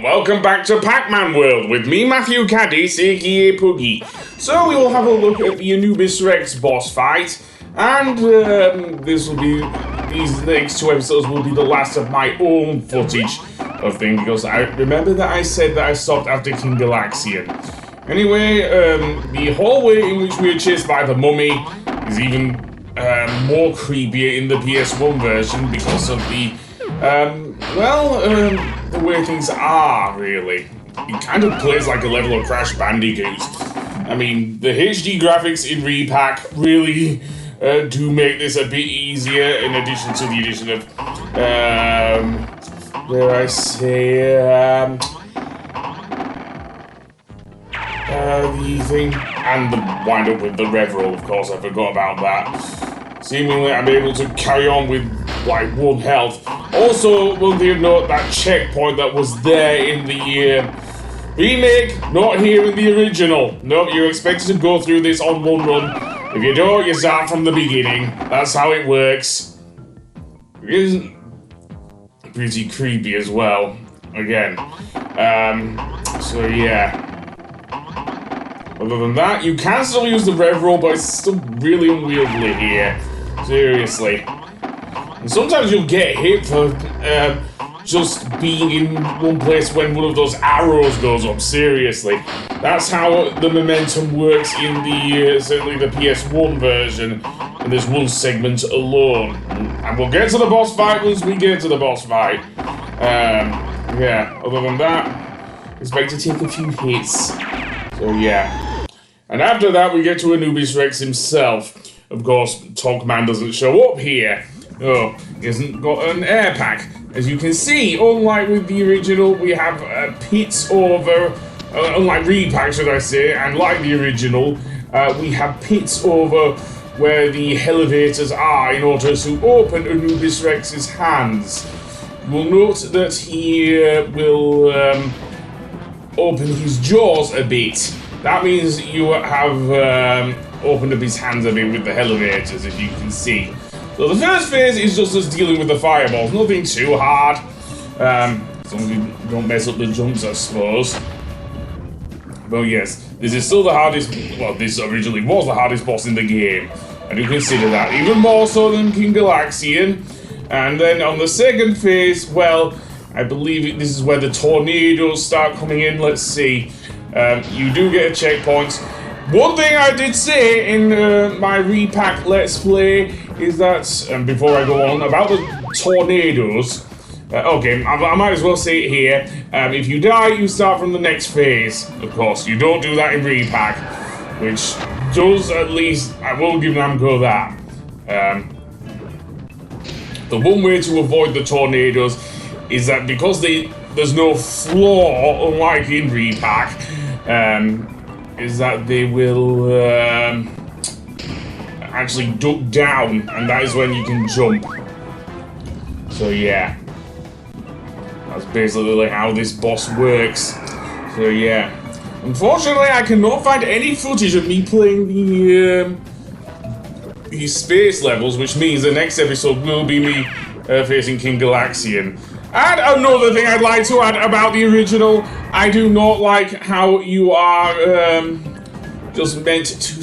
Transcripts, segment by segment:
Welcome back to Pac-Man World with me, Matthew Caddis, aka Puggy. So we will have a look at the Anubis Rex boss fight, and these next two episodes will be the last of my own footage of things, because I remember that I said that I stopped after King Galaxian. Anyway, the hallway in which we are chased by the mummy is even more creepier in the PS1 version because of the way things are, really. It kind of plays like a level of Crash Bandicoot. I mean, the HD graphics in Repack really do make this a bit easier, in addition to the addition of, the thing, and the wind up with the rev roll, of course, I forgot about that. Seemingly, I'm able to carry on with, like, 1 health. Also, will you note that checkpoint that was there in the remake, not here in the original. Nope, you're expected to go through this on 1 run. If you don't, you start from the beginning. That's how it works. It is pretty creepy as well. Again. So yeah. Other than that, you can still use the rev roll, but it's still really unwieldy here. Seriously. And sometimes you'll get hit for just being in one place when one of those arrows goes up. Seriously. That's how the momentum works in the, certainly the PS1 version, in this one segment alone. And we'll get to the boss fight once we get to the boss fight. Yeah, other than that, expect to take a few hits. So yeah. And after that, we get to Anubis Rex himself. Of course, Pac-Man doesn't show up here. Oh, he hasn't got an air pack. As you can see, unlike with the original, we have pits over, unlike Repack, should I say, and like the original, we have pits over where the elevators are in order to open Anubis Rex's hands. You'll note that he will open his jaws a bit. That means you have opened up his hands a bit with the elevators, as you can see. So the first phase is just us dealing with the fireballs, nothing too hard. As long as you don't mess up the jumps, I suppose. But yes, this is still the hardest, well, this originally was the hardest boss in the game. I do consider that, even more so than King Galaxian. And then on the second phase, well, I believe this is where the tornadoes start coming in. Let's see. You do get a checkpoint. One thing I did say in my Repack Let's Play is that, before I go on, about the tornadoes. Okay, I might as well say it here. If you die, you start from the next phase. Of course, you don't do that in Repack, which does, at least, I will give Namco that. The one way to avoid the tornadoes is that because there's no floor, unlike in Repack, is that they will actually duck down, and that is when you can jump. So yeah, that's basically how this boss works. So yeah, unfortunately I cannot find any footage of me playing these space levels, which means the next episode will be me facing King Galaxian. And another thing I'd like to add about the original, I do not like how you are just meant to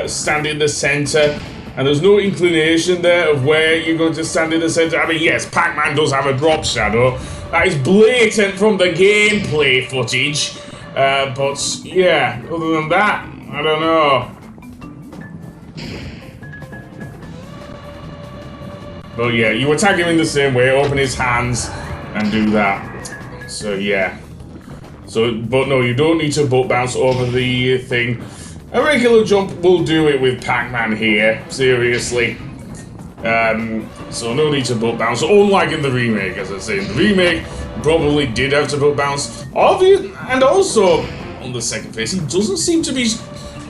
stand in the center, and there's no inclination there of where you're going to stand in the center. I mean, yes, Pac-Man does have a drop shadow. That is blatant from the gameplay footage. But yeah, other than that, I don't know. But yeah, you attack him in the same way, open his hands, and do that. So yeah. So, but no, you don't need to butt bounce over the thing. A regular jump will do it with Pac-Man here, seriously. So no need to butt bounce, unlike in the remake, as I say. In the remake, you probably did have to butt bounce. And also, on the second phase, he doesn't seem to be...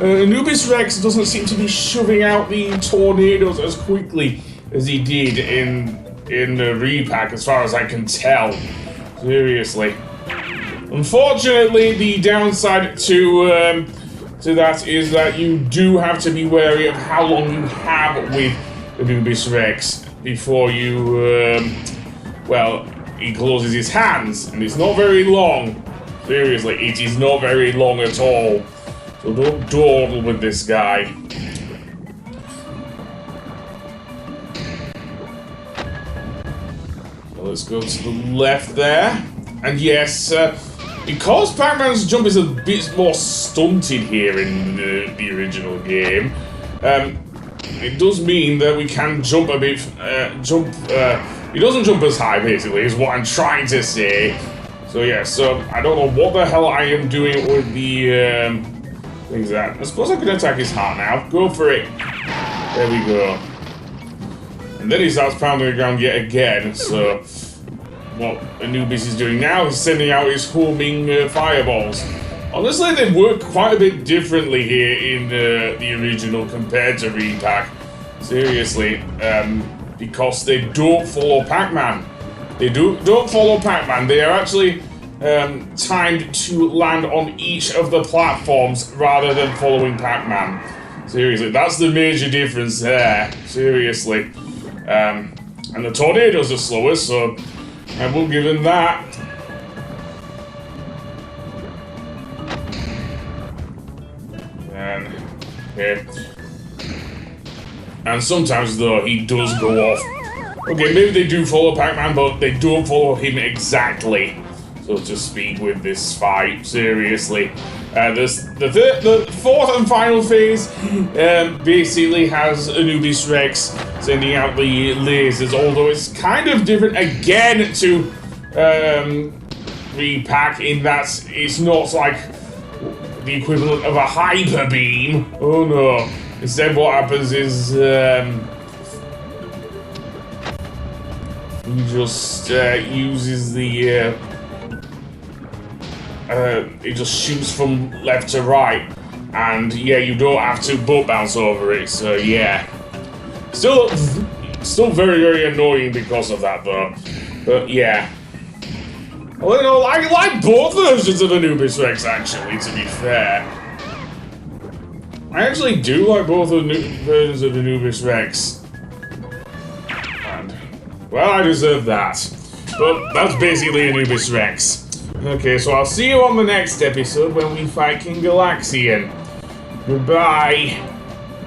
Anubis Rex doesn't seem to be shoving out the tornadoes as quickly as he did in the Repack, as far as I can tell. Seriously. Unfortunately, the downside to that is that you do have to be wary of how long you have with Anubis Rex before you, well, he closes his hands, and it's not very long. Seriously, it is not very long at all. So don't dawdle with this guy. So let's go to the left there. And yes, because Pac-Man's jump is a bit more stunted here in the original game, it does mean that we can jump a bit, he doesn't jump as high, basically, is what I'm trying to say. So yeah, so I don't know what the hell I am doing with the, things that. I suppose I could attack his heart now. Go for it. There we go. And then he starts pounding the ground yet again, so what Anubis is doing now is sending out his homing fireballs. Honestly, they work quite a bit differently here in the original compared to Repack. Seriously, because they don't follow Pac-Man. They don't follow Pac-Man. They are actually timed to land on each of the platforms rather than following Pac-Man. Seriously, that's the major difference there. Seriously. And the tornadoes are slower, so I will give him that. Okay. And sometimes, though, he does go off. Okay, maybe they do follow Pac-Man, but they don't follow him exactly, so to speak, with this fight. Seriously. The fourth and final phase basically has Anubis Rex sending out the lasers, although it's kind of different again to Repack in that it's not like the equivalent of a hyper beam. Oh no. Instead what happens is he just uses the he just shoots from left to right, and yeah, you don't have to boat bounce over it, so yeah. Still very, very annoying because of that though. But yeah. Well, you know, I like both versions of Anubis Rex, actually, to be fair. I actually do like both versions of Anubis Rex. And, well, I deserve that. But that's basically Anubis Rex. Okay, so I'll see you on the next episode when we fight King Galaxian. Goodbye.